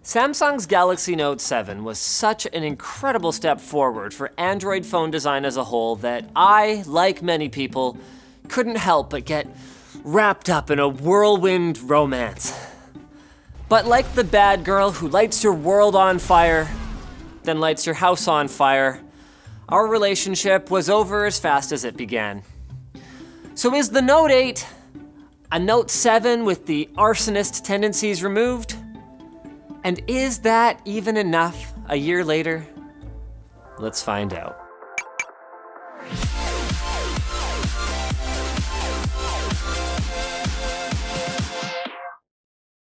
Samsung's Galaxy Note 7 was such an incredible step forward for Android phone design as a whole that I, like many people, couldn't help but get wrapped up in a whirlwind romance. But like the bad girl who lights your world on fire, then lights your house on fire, our relationship was over as fast as it began. So is the Note 8 a Note 7 with the arsonist tendencies removed? And is that even enough a year later? Let's find out.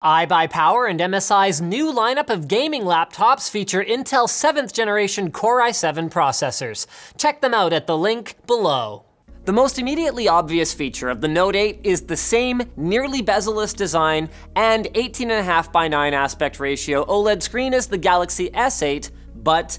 iBuyPower and MSI's new lineup of gaming laptops feature Intel 7th generation Core i7 processors. Check them out at the link below. The most immediately obvious feature of the Note 8 is the same nearly bezel-less design and 18.5:9 aspect ratio OLED screen as the Galaxy S8, but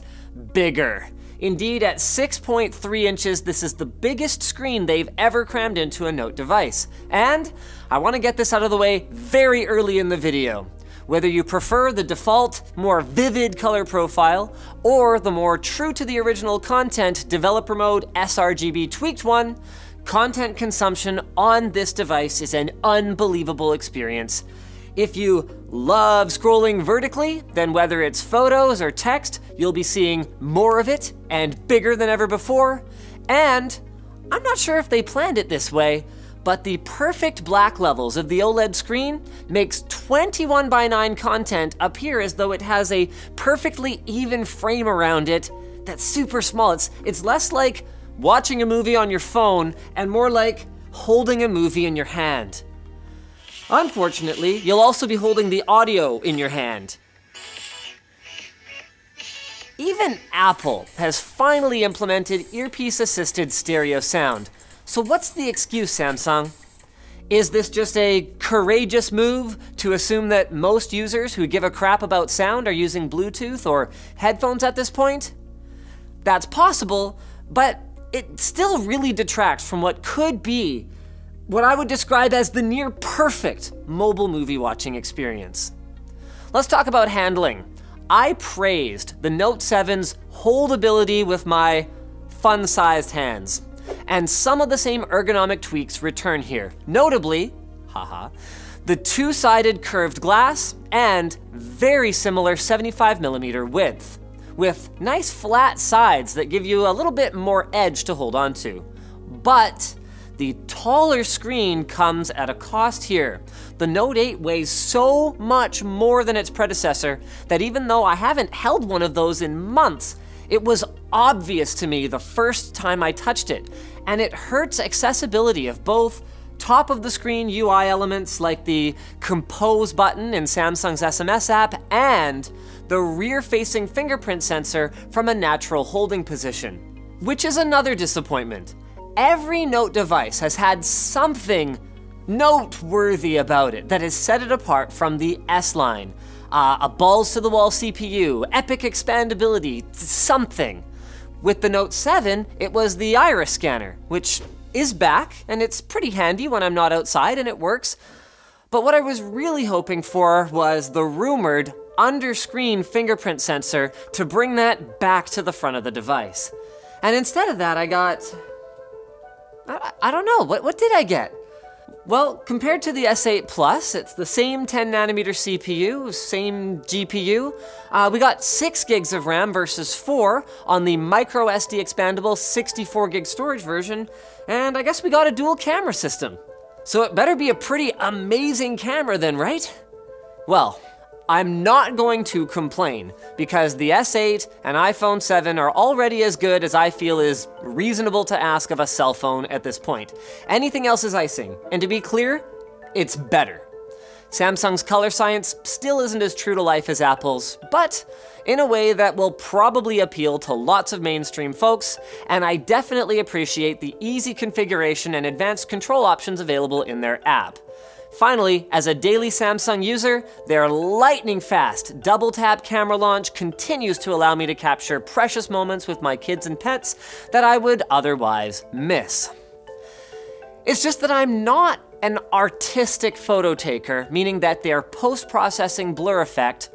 bigger. Indeed, at 6.3 inches, this is the biggest screen they've ever crammed into a Note device. And I want to get this out of the way very early in the video. Whether you prefer the default, more vivid color profile, or the more true to the original content developer mode sRGB tweaked one, content consumption on this device is an unbelievable experience. If you love scrolling vertically, then whether it's photos or text, you'll be seeing more of it and bigger than ever before. And I'm not sure if they planned it this way, but the perfect black levels of the OLED screen makes 21:9 content appear as though it has a perfectly even frame around it that's super small. It's less like watching a movie on your phone and more like holding a movie in your hand. Unfortunately, you'll also be holding the audio in your hand. Even Apple has finally implemented earpiece-assisted stereo sound. So what's the excuse, Samsung? Is this just a courageous move to assume that most users who give a crap about sound are using Bluetooth or headphones at this point? That's possible, but it still really detracts from what could be what I would describe as the near perfect mobile movie watching experience. Let's talk about handling. I praised the Note 7's holdability with my fun-sized hands. And some of the same ergonomic tweaks return here. Notably, the two-sided curved glass and very similar 75mm width, with nice flat sides that give you a little bit more edge to hold on to. But the taller screen comes at a cost here. The Note 8 weighs so much more than its predecessor that even though I haven't held one of those in months, it was obvious to me the first time I touched it, and it hurts accessibility of both top of the screen UI elements like the Compose button in Samsung's SMS app and the rear-facing fingerprint sensor from a natural holding position, which is another disappointment. Every Note device has had something noteworthy about it that has set it apart from the S line. A balls-to-the-wall CPU, epic expandability, something. With the Note 7, it was the iris scanner, which is back, and it's pretty handy when I'm not outside and it works. But what I was really hoping for was the rumored under-screen fingerprint sensor to bring that back to the front of the device. And instead of that, I got... I don't know, what did I get? Well, compared to the S8 Plus, it's the same 10nm CPU, same GPU. We got 6 gigs of RAM versus 4 on the micro SD expandable 64 gig storage version, and I guess we got a dual camera system. So it better be a pretty amazing camera then, right? Well, I'm not going to complain because the S8 and iPhone 7 are already as good as I feel is reasonable to ask of a cell phone at this point. Anything else is icing, and to be clear, it's better. Samsung's color science still isn't as true to life as Apple's, but in a way that will probably appeal to lots of mainstream folks, and I definitely appreciate the easy configuration and advanced control options available in their app. Finally, as a daily Samsung user, their lightning-fast double-tap camera launch continues to allow me to capture precious moments with my kids and pets that I would otherwise miss. It's just that I'm not an artistic photo taker, meaning that their post-processing blur effect,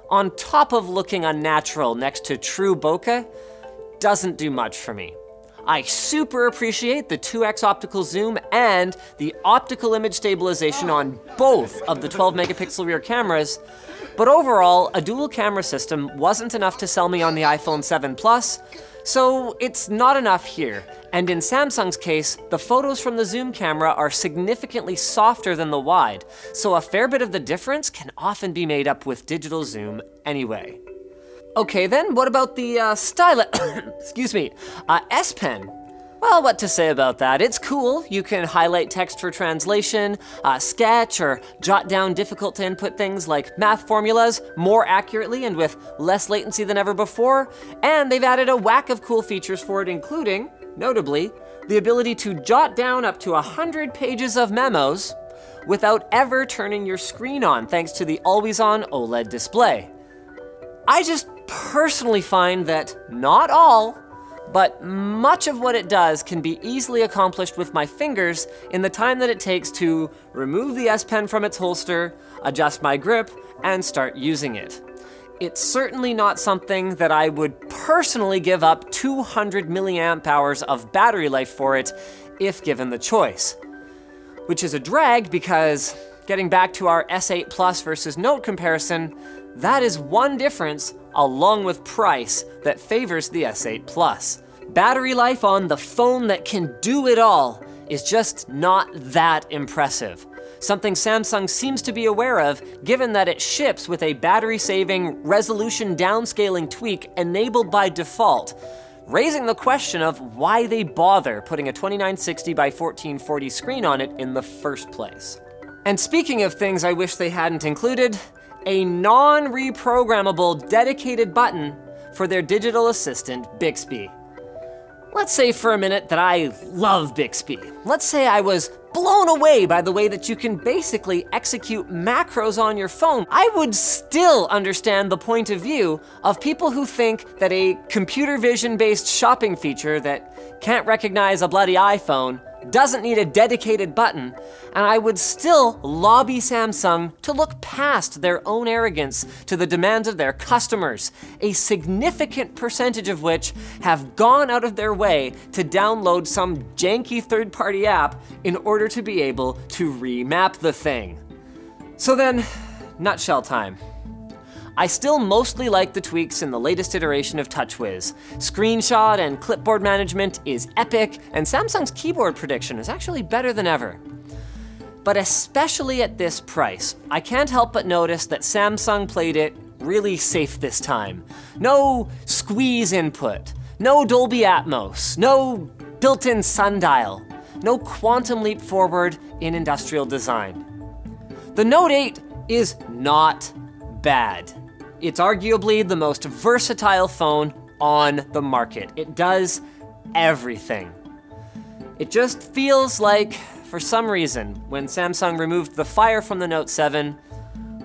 on top of looking unnatural next to true bokeh, doesn't do much for me. I super appreciate the 2x optical zoom and the optical image stabilization on both of the 12 megapixel rear cameras, but overall, a dual camera system wasn't enough to sell me on the iPhone 7 Plus, so it's not enough here. And in Samsung's case, the photos from the zoom camera are significantly softer than the wide, so a fair bit of the difference can often be made up with digital zoom anyway. Okay then, what about the stylus, excuse me, S Pen? Well, what to say about that? It's cool. You can highlight text for translation, sketch, or jot down difficult to input things like math formulas more accurately and with less latency than ever before. And they've added a whack of cool features for it, including, notably, the ability to jot down up to 100 pages of memos without ever turning your screen on, thanks to the always-on OLED display. I just personally find that not all, but much of what it does can be easily accomplished with my fingers in the time that it takes to remove the S Pen from its holster, adjust my grip, and start using it. It's certainly not something that I would personally give up 200 milliamp hours of battery life for it if given the choice. Which is a drag because, getting back to our S8 Plus versus Note comparison, that is one difference, along with price, that favors the S8 Plus. Battery life on the phone that can do it all is just not that impressive. Something Samsung seems to be aware of, given that it ships with a battery-saving resolution downscaling tweak enabled by default, raising the question of why they bother putting a 2960 by 1440 screen on it in the first place. And speaking of things I wish they hadn't included, a non-reprogrammable dedicated button for their digital assistant, Bixby. Let's say for a minute that I love Bixby. Let's say I was blown away by the way that you can basically execute macros on your phone. I would still understand the point of view of people who think that a computer vision-based shopping feature that can't recognize a bloody iPhone doesn't need a dedicated button, and I would still lobby Samsung to look past their own arrogance to the demands of their customers, a significant percentage of which have gone out of their way to download some janky third-party app in order to be able to remap the thing. So then, nutshell time. I still mostly like the tweaks in the latest iteration of TouchWiz. Screenshot and clipboard management is epic, and Samsung's keyboard prediction is actually better than ever. But especially at this price, I can't help but notice that Samsung played it really safe this time. No squeeze input, no Dolby Atmos, no built-in sundial, no quantum leap forward in industrial design. The Note 8 is not bad. It's arguably the most versatile phone on the market. It does everything. It just feels like, for some reason, when Samsung removed the fire from the Note 7,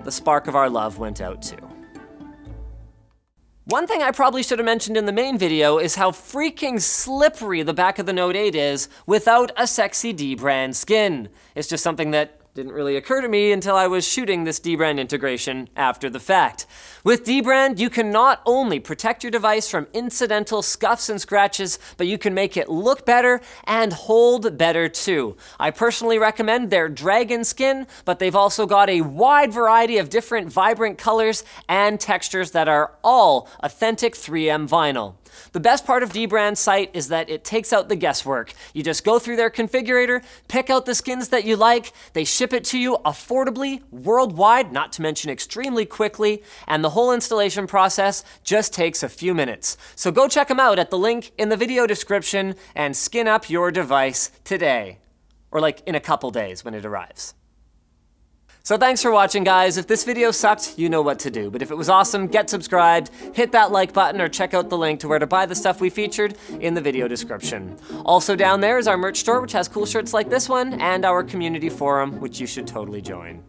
the spark of our love went out too. One thing I probably should have mentioned in the main video is how freaking slippery the back of the Note 8 is without a sexy D-brand skin. It's just something that didn't really occur to me until I was shooting this D-brand integration after the fact. With D-brand, you can not only protect your device from incidental scuffs and scratches, but you can make it look better and hold better too. I personally recommend their Dragon Skin, but they've also got a wide variety of different vibrant colors and textures that are all authentic 3M vinyl. The best part of D-Brand's site is that it takes out the guesswork. You just go through their configurator, pick out the skins that you like, they ship it to you affordably, worldwide, not to mention extremely quickly, and the whole installation process just takes a few minutes. So go check them out at the link in the video description and skin up your device today. Or like in a couple days when it arrives. So thanks for watching, guys. If this video sucked, you know what to do. But if it was awesome, get subscribed, hit that like button, or check out the link to where to buy the stuff we featured in the video description. Also down there is our merch store, which has cool shirts like this one, and our community forum, which you should totally join.